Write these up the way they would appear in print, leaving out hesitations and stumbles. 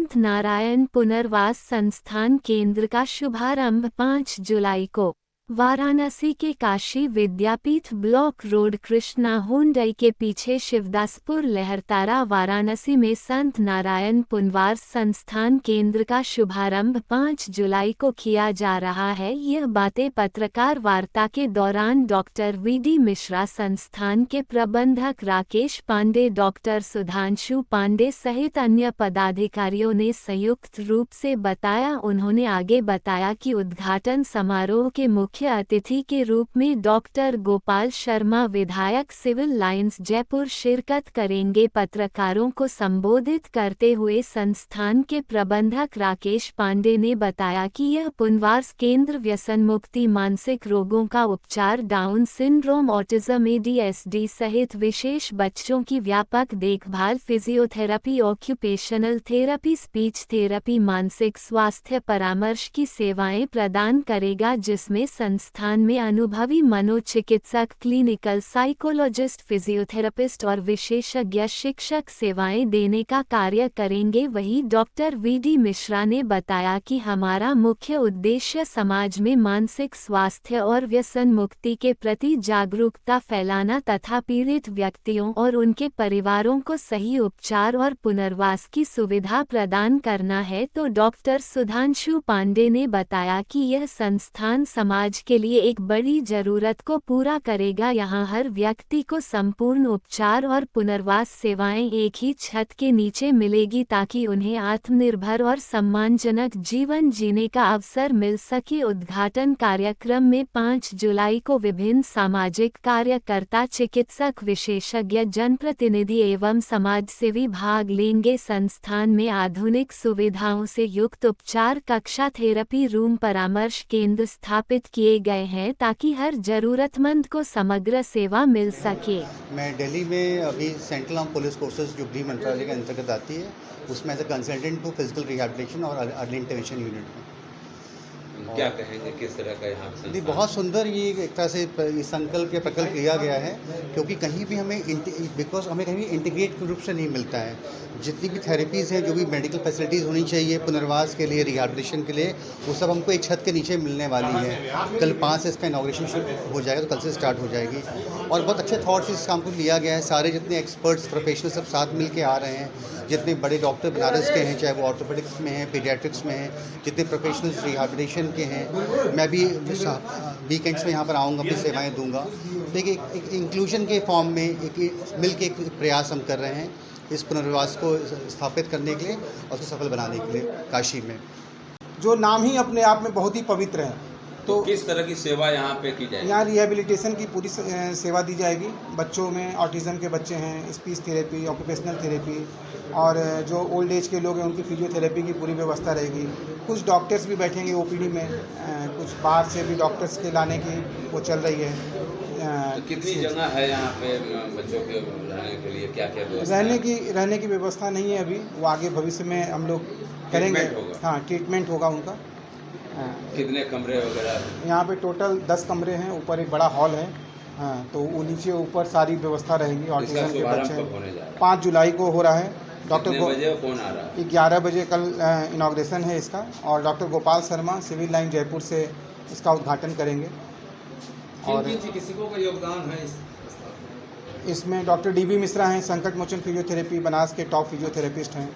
संत नारायण पुनर्वास संस्थान केंद्र का शुभारंभ 5 जुलाई को वाराणसी के काशी विद्यापीठ ब्लॉक रोड कृष्णा हुंडई के पीछे शिवदासपुर लहरतारा वाराणसी में संत नारायण पुनर्वास संस्थान केंद्र का शुभारंभ 5 जुलाई को किया जा रहा है। यह बातें पत्रकार वार्ता के दौरान डॉक्टर वीडी मिश्रा, संस्थान के प्रबंधक राकेश पांडे, डॉक्टर सुधांशु पांडे सहित अन्य पदाधिकारियों ने संयुक्त रूप से बताया। उन्होंने आगे बताया कि उद्घाटन समारोह के मुख्य अतिथि के रूप में डॉक्टर गोपाल शर्मा, विधायक सिविल लाइंस जयपुर शिरकत करेंगे। पत्रकारों को संबोधित करते हुए संस्थान के प्रबंधक राकेश पांडे ने बताया कि यह पुनर्वास केंद्र व्यसन मुक्ति, मानसिक रोगों का उपचार, डाउन सिंड्रोम, ऑटिज्म, ADHD सहित विशेष बच्चों की व्यापक देखभाल, physiotherapy, occupational therapy, speech therapy, मानसिक स्वास्थ्य परामर्श की सेवाएं प्रदान करेगा, जिसमें संस्थान में अनुभवी मनोचिकित्सक, क्लिनिकल साइकोलॉजिस्ट, फिजियोथेरेपिस्ट और विशेषज्ञ शिक्षक सेवाएं देने का कार्य करेंगे। वहीं डॉक्टर वीडी मिश्रा ने बताया कि हमारा मुख्य उद्देश्य समाज में मानसिक स्वास्थ्य और व्यसन मुक्ति के प्रति जागरूकता फैलाना तथा पीड़ित व्यक्तियों और उनके परिवारों को सही उपचार और पुनर्वास की सुविधा प्रदान करना है। तो डॉक्टर सुधांशु पांडे ने बताया कि यह संस्थान समाज के लिए एक बड़ी जरूरत को पूरा करेगा। यहाँ हर व्यक्ति को संपूर्ण उपचार और पुनर्वास सेवाएं एक ही छत के नीचे मिलेगी, ताकि उन्हें आत्मनिर्भर और सम्मानजनक जीवन जीने का अवसर मिल सके। उद्घाटन कार्यक्रम में 5 जुलाई को विभिन्न सामाजिक कार्यकर्ता, चिकित्सक, विशेषज्ञ, जनप्रतिनिधि एवं समाजसेवी भाग लेंगे। संस्थान में आधुनिक सुविधाओं से युक्त उपचार कक्षा, थेरेपी रूम, परामर्श केंद्र स्थापित किए गए हैं, ताकि हर जरूरतमंद को समग्र सेवा मिल सके। मैं दिल्ली में अभी सेंट्रल आर्म पुलिस फोर्सेस जो गृह मंत्रालय के अंतर्गत आती है, उसमें as a consultant to physical rehabilitation और अर्ली इंटरवेंशन यूनिट में। क्या कहेंगे, किस तरह का यहाँ जी, बहुत सुंदर ये एक तरह से संकल्प या प्रकल्प लिया गया है, क्योंकि कहीं भी हमें हमें कहीं भी इंटीग्रेट रूप से नहीं मिलता है। जितनी भी थेरेपीज़ हैं, जो भी मेडिकल फैसिलिटीज़ होनी चाहिए पुनर्वास के लिए, रिहैबिलिटेशन के लिए, वो सब हमको एक छत के नीचे मिलने वाली है। कल 5 से इसका इनॉग्रेशन हो जाएगा, तो कल से स्टार्ट हो जाएगी। और बहुत अच्छे थॉट्स इस काम को लिया गया है। सारे जितने एक्सपर्ट्स, प्रोफेशनल सब साथ मिल के आ रहे हैं। जितने बड़े डॉक्टर बनारस के हैं, चाहे वो ऑर्थोपेडिक्स में हैं, पीडियाट्रिक्स में हैं, जितने प्रोफेशनल्स रिहैबिलिटेशन के हैं, मैं भी वीकेंड्स में यहाँ पर आऊँगा, अपनी सेवाएं दूंगा। देखिए, एक इंक्लूजन के फॉर्म में मिल के एक प्रयास हम कर रहे हैं इस पुनर्वास को स्थापित करने के लिए और उसको सफल बनाने के लिए काशी में। जो नाम ही अपने आप में बहुत ही पवित्र है। तो किस तरह की सेवा यहाँ पे की जाएगी? यहाँ रिहेबिलिटेशन की पूरी सेवा दी जाएगी। बच्चों में ऑटिज्म के बच्चे हैं, स्पीच थेरेपी, ऑक्यूपेशनल थेरेपी, और जो ओल्ड एज के लोग हैं उनकी फिजियोथेरेपी की पूरी व्यवस्था रहेगी। कुछ डॉक्टर्स भी बैठेंगे OPD में, कुछ बाहर से भी डॉक्टर्स के लाने की वो चल रही है। तो कितनी जगह है यहाँ पे बच्चों के रहने के लिए, क्या क्या व्यवस्था? रहने की व्यवस्था नहीं है अभी, वो आगे भविष्य में हम लोग करेंगे। हाँ, ट्रीटमेंट होगा उनका। कितने कमरे वगैरह? यहाँ पे टोटल 10 कमरे हैं, ऊपर एक बड़ा हॉल है। हाँ, तो वो नीचे ऊपर सारी व्यवस्था रहेगी। ऑटिज्म के बच्चे 5 जुलाई को हो रहा है। डॉक्टर बजे कौन आ रहा है? 11 बजे कल इनॉग्रेशन है इसका, और doctor Gopal Sharma civil line Jaipur से इसका उद्घाटन करेंगे। और चिकित्सकों का योगदान है इसमें डॉक्टर DB मिश्रा हैं, संकट मोचन फिजियोथेरेपी बनारस के टॉप फिजियोथेरेपिस्ट हैं।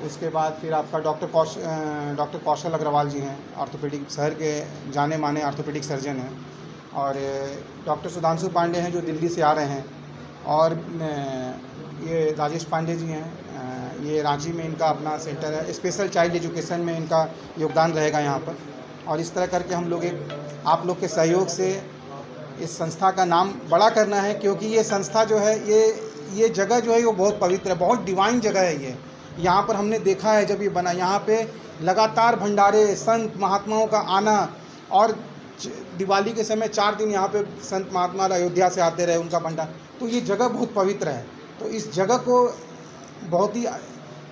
उसके बाद फिर आपका डॉक्टर कौशल अग्रवाल जी हैं, ऑर्थोपेडिक शहर के जाने माने ऑर्थोपेडिक सर्जन हैं। और डॉक्टर सुधांशु पांडे हैं जो दिल्ली से आ रहे हैं। और ये राजेश पांडे जी हैं, ये रांची में इनका अपना सेंटर है। स्पेशल चाइल्ड एजुकेशन में इनका योगदान रहेगा यहाँ पर। और इस तरह करके हम लोग आप लोग के सहयोग से इस संस्था का नाम बड़ा करना है, क्योंकि ये संस्था जो है, ये जगह जो है वो बहुत पवित्र है, बहुत डिवाइन जगह है ये। यहाँ पर हमने देखा है जब ये बना, यहाँ पे लगातार भंडारे, संत महात्माओं का आना, और दिवाली के समय 4 दिन यहाँ पे संत महात्मा अयोध्या से आते रहे, उनका भंडार। तो ये जगह बहुत पवित्र है। तो इस जगह को बहुत ही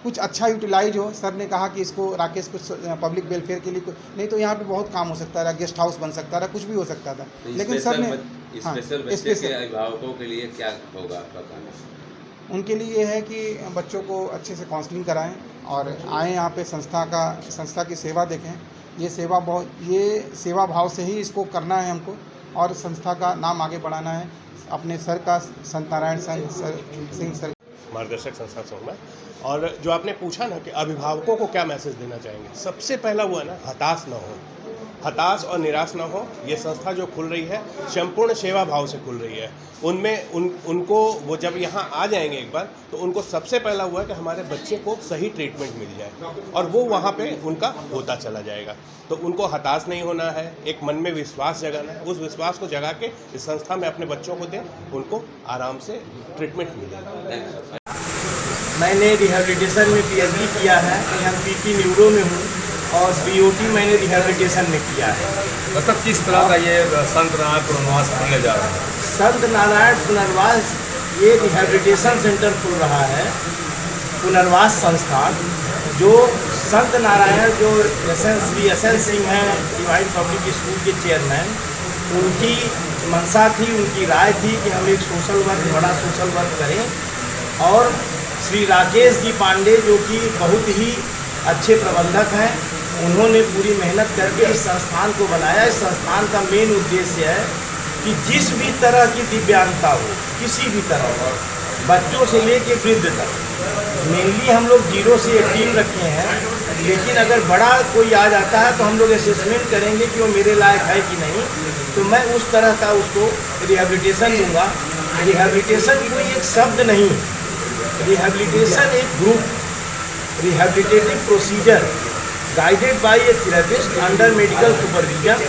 कुछ अच्छा यूटिलाइज हो। सर ने कहा कि इसको राकेश कुछ पब्लिक वेलफेयर के लिए, नहीं तो यहाँ पे बहुत काम हो सकता था, गेस्ट हाउस बन सकता था, कुछ भी हो सकता था। लेकिन सर ने स्पेशल अभिभावकों के लिए क्या होगा आपका काम? उनके लिए ये है कि बच्चों को अच्छे से काउंसलिंग कराएं और आए यहाँ पे संस्था की सेवा देखें। ये सेवा भाव से ही इसको करना है हमको, और संस्था का नाम आगे बढ़ाना है। अपने सर का संत नारायण सिंह सर मार्गदर्शक संस्था से हूँ मैं। और जो आपने पूछा ना कि अभिभावकों को क्या मैसेज देना चाहेंगे, सबसे पहला वो है ना, हताश और निराश ना हो। ये संस्था जो खुल रही है संपूर्ण सेवा भाव से खुल रही है। उनमें उनको वो जब यहाँ आ जाएंगे एक बार, तो उनको सबसे पहला हुआ है कि हमारे बच्चे को सही ट्रीटमेंट मिल जाए, और वो वहाँ पे उनका होता चला जाएगा। तो उनको हताश नहीं होना है, एक मन में विश्वास जगाना है। उस विश्वास को जगा के इस संस्था में अपने बच्चों को दें, उनको आराम से ट्रीटमेंट मिलेगा। मैंने रिहैबिलिटेशन में पीएचडी किया है। यहाँ पीटी न्यूरो में हूँ, और बीओटी मैंने रिहैबिलिटेशन में किया है। मतलब किस तरह का ये संत नारायण पुनर्वास खुलने जा रहा है? संत नारायण पुनर्वास ये रिहैबिलिटेशन सेंटर खुल रहा है, पुनर्वास संस्थान, जो संत नारायण जो श्री एस.एन. सिंह हैं, डिवाइन पब्लिक स्कूल के चेयरमैन, उनकी मंशा थी, उनकी राय थी कि हम एक सोशल वर्क, बड़ा सोशल वर्क करें। और श्री राकेश जी पांडे, जो कि बहुत ही अच्छे प्रबंधक हैं, उन्होंने पूरी मेहनत करके इस संस्थान को बनाया। इस संस्थान का मेन उद्देश्य है कि जिस भी तरह की दिव्यांगता हो, किसी भी तरह हो, बच्चों से लेके वृद्ध तक, मेनली हम लोग 0 से 18 रखे हैं। लेकिन अगर बड़ा कोई आ जाता है तो हम लोग असेसमेंट करेंगे कि वो मेरे लायक है कि नहीं, तो मैं उस तरह का उसको रिहैबिलिटेशन दूंगा। रिहैबिलिटेशन कोई एक शब्द नहीं, रिहैबिलिटेशन एक group, rehabilitative procedure guided by a therapist under medical supervision,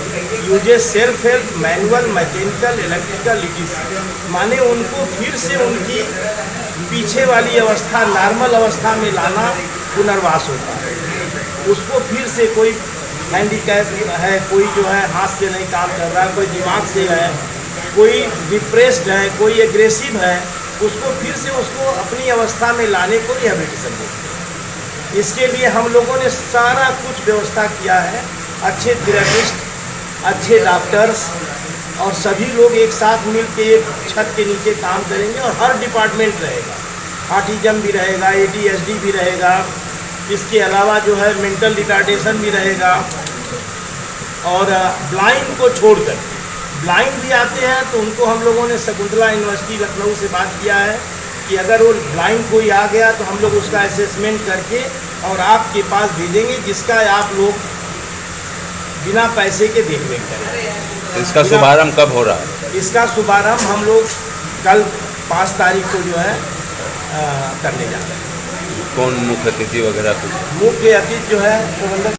uses self help, manual, mechanical, electrical, लिटिसी। माने उनको फिर से उनकी पीछे वाली अवस्था, नॉर्मल अवस्था में लाना पुनर्वास होता है। उसको फिर से कोई हैंडीकैप है, कोई जो है हाथ से नहीं काम कर रहा है, कोई दिमाग से है, कोई डिप्रेस्ड है, कोई एग्रेसिव है, उसको फिर से उसको अपनी अवस्था में लाने को रिहैबिलिटेशन बोलते हैं। इसके लिए हम लोगों ने सारा कुछ व्यवस्था किया है। अच्छे थेरेपिस्ट, अच्छे डॉक्टर्स और सभी लोग एक साथ मिल के एक छत के नीचे काम करेंगे, और हर डिपार्टमेंट रहेगा। ऑटिज्म भी रहेगा, ADHD भी रहेगा, इसके अलावा जो है मेंटल रिटार्डेशन भी रहेगा। और ब्लाइंड को छोड़कर ब्लाइंड भी आते हैं, तो उनको हम लोगों ने शकुंतला यूनिवर्सिटी लखनऊ से बात किया है कि अगर वो ब्लाइंड कोई आ गया तो हम लोग उसका असेसमेंट करके और आपके पास भेजेंगे, जिसका आप लोग बिना पैसे के देखरेख करें। इसका शुभारंभ कब हो रहा है? इसका शुभारंभ हम लोग कल 5 तारीख को जो है करने जा रहे हैं। कौन मुख्य अतिथि वगैरह? मुख्य अतिथि जो है प्रबंधक